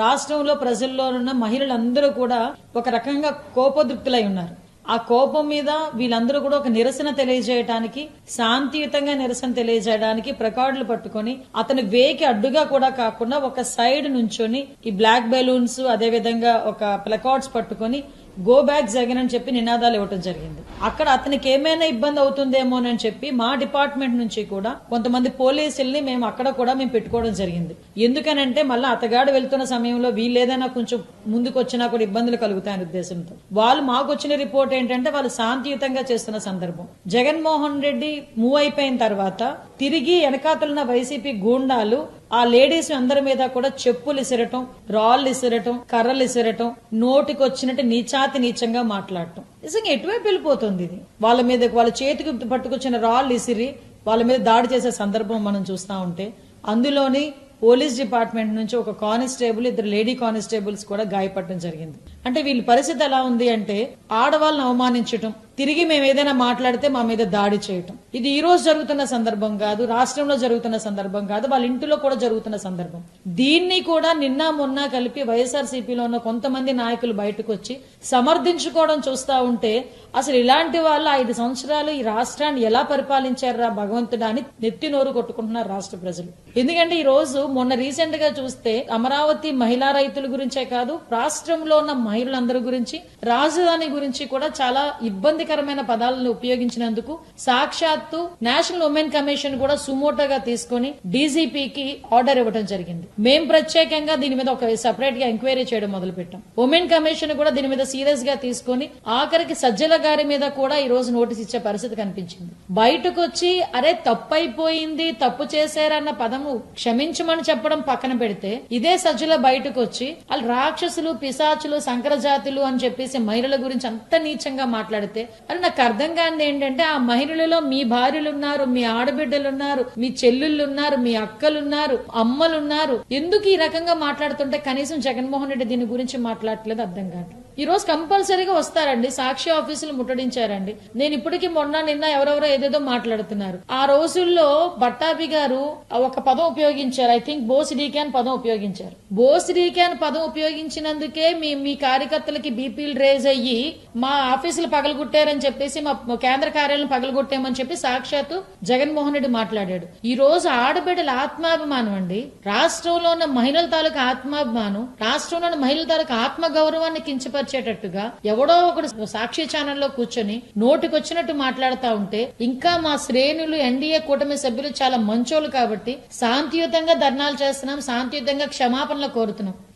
రాష్ట్రంలో ప్రజల్లో ఉన్న మహిళలందరూ కూడా ఒక రకంగా కోపోద్రిక్తులై ఉన్నారు. ఆ కోపం మీద వీళ్ళందరూ కూడా ఒక నిరసన తెలియజేయడానికి, శాంతియుతంగా నిరసన తెలియజేయడానికి ప్లకార్డులు పట్టుకొని అతని వేకి అడ్డుగా కూడా కాకుండా ఒక సైడ్ నుంచొని ఈ బ్లాక్ బెలూన్స్ అదే విధంగా ఒక ప్లకార్డ్స్ పట్టుకొని గో బ్యాక్ జగన్ అని చెప్పి నినాదాలు ఇవ్వటం జరిగింది. అక్కడ అతనికి ఏమైనా ఇబ్బంది అవుతుందేమోనని చెప్పి మా డిపార్ట్మెంట్ నుంచి కూడా కొంతమంది పోలీసుల్ని మేము అక్కడ కూడా మేము పెట్టుకోవడం జరిగింది. ఎందుకనంటే మళ్ళీ అతగాడు వెళ్తున్న సమయంలో వీళ్ళు ఏదైనా కొంచెం ముందుకు వచ్చినా కూడా ఇబ్బందులు కలుగుతాయనే ఉద్దేశంతో వాళ్ళు మాకు వచ్చిన రిపోర్ట్ ఏంటంటే వాళ్ళు శాంతియుతంగా చేస్తున్న సందర్భం. జగన్మోహన్ రెడ్డి మూవ్ అయిపోయిన తర్వాత తిరిగి వెనకాతలున్న వైసీపీ గూండాలు ఆ లేడీస్ అందరి మీద కూడా చెప్పులు ఇసిరటం, రాళ్ళు ఇసిరటం, కర్రలు ఇసిరటం, నోటికి వచ్చినట్టు నీచంగా మాట్లాడటం. నిజంగా ఎటువైపు వెళ్ళిపోతుంది ఇది? వాళ్ళ మీద వాళ్ళ చేతికి పట్టుకొచ్చిన రాళ్ళు ఇసిరి వాళ్ళ మీద దాడి చేసే సందర్భం మనం చూస్తా ఉంటే అందులోని పోలీస్ డిపార్ట్మెంట్ నుంచి ఒక కానిస్టేబుల్, 2 లేడీ కానిస్టేబుల్స్ కూడా గాయపడటం జరిగింది. అంటే వీళ్ళ పరిస్థితి ఎలా ఉంది అంటే ఆడవాళ్ళని అవమానించటం, తిరిగి మేము ఏదైనా మాట్లాడితే మా మీద దాడి చేయటం. ఇది ఈ రోజు జరుగుతున్న సందర్భం కాదు, రాష్ట్రంలో జరుగుతున్న సందర్భం కాదు, వాళ్ళ ఇంటిలో కూడా జరుగుతున్న సందర్భం. దీన్ని కూడా నిన్న మొన్న కలిపి వైఎస్ఆర్సీపీలో ఉన్న కొంతమంది నాయకులు బయటకు వచ్చి సమర్థించుకోవడం చూస్తా ఉంటే అసలు ఇలాంటి వాళ్ళు 5 సంవత్సరాలు ఈ రాష్ట్రాన్ని ఎలా పరిపాలించారా భగవంతుడా అని నెత్తి నోరు కొట్టుకుంటున్నారు రాష్ట్ర ప్రజలు. ఎందుకంటే ఈ రోజు మొన్న రీసెంట్ గా చూస్తే అమరావతి మహిళా రైతుల గురించే కాదు, రాష్ట్రంలో ఉన్న మహిళలందరి గురించి, రాజధాని గురించి కూడా చాలా ఇబ్బందికరమైన పదాలను ఉపయోగించినందుకు సాక్షాత్తు నేషనల్ ఉమెన్ కమిషన్ కూడా సుమోటోగా తీసుకుని డీజీపీకి ఆర్డర్ ఇవ్వడం జరిగింది. మేం ప్రత్యేకంగా దీని మీద ఒక సెపరేట్ గా ఎంక్వైరీ చేయడం మొదలు పెట్టాం. ఉమెన్ కమిషన్ కూడా దీని మీద సీరియస్ గా తీసుకుని ఆఖరికి సజ్జల గారి మీద కూడా ఈ రోజు నోటీస్ ఇచ్చే పరిస్థితి కనిపించింది. బయటకు వచ్చి అరే తప్పైపోయింది, తప్పు చేశారన్న పదము క్షమించమని చెప్పడం పక్కన పెడితే ఇదే సజ్జల బయటకు వచ్చి వాళ్ళు రాక్షసులు, పిశాచులు, సంకరజాతులు అని చెప్పేసి మహిళల గురించి అంత నీచంగా మాట్లాడితే అని నాకు అర్థం కానిది ఏంటంటే ఆ మహిళలలో మీ భార్యలున్నారు, మీ ఆడబిడ్డలున్నారు, మీ చెల్లుళ్ళున్నారు, మీ అక్కలున్నారు, అమ్మలున్నారు. ఎందుకు ఈ రకంగా మాట్లాడుతుంటే కనీసం జగన్మోహన్ రెడ్డి దీని గురించి మాట్లాడట్లేదు అర్థం కాదు. ఈ రోజు కంపల్సరీగా వస్తారండి, సాక్షి ఆఫీసులు ముట్టడించారండి. నేను ఇప్పటికీ మొన్న నిన్న ఎవరెవరో ఏదేదో మాట్లాడుతున్నారు. ఆ రోజుల్లో పట్టాభి గారు ఒక పదం ఉపయోగించారు, ఐ థింక్ బోసిడీక్యాన్ పదం ఉపయోగించారు. బోసిడీక్యాన్ పదం ఉపయోగించినందుకే మీ కార్యకర్తలకి బీపీలు రేజ్ అయ్యి మా ఆఫీసులు పగలగొట్టారని చెప్పేసి మా కేంద్ర కార్యాలయం పగలగొట్టామని చెప్పి సాక్షాత్తు జగన్మోహన్ రెడ్డి మాట్లాడాడు. ఈ రోజు ఆడబిడ్డల ఆత్మాభిమానం అండి, రాష్ట్రంలో ఉన్న మహిళల తాలూకు ఆత్మాభిమానం, రాష్ట్రంలో ఉన్న మహిళల తాలూకు ఆత్మగౌరవాన్ని కించపరిచేటట్టుగా ఎవడో ఒకడు సాక్షి ఛానల్లో కూర్చొని నోటికొచ్చినట్టు మాట్లాడుతా ఉంటే ఇంకా మా శ్రేణులు ఎన్డీఏ కూటమి సభ్యులు చాలా మంచోళ్ళు కాబట్టి శాంతియుతంగా ధర్నాలు చేస్తున్నాం, శాంతియుతంగా క్షమాపణలు కోరుతున్నాం.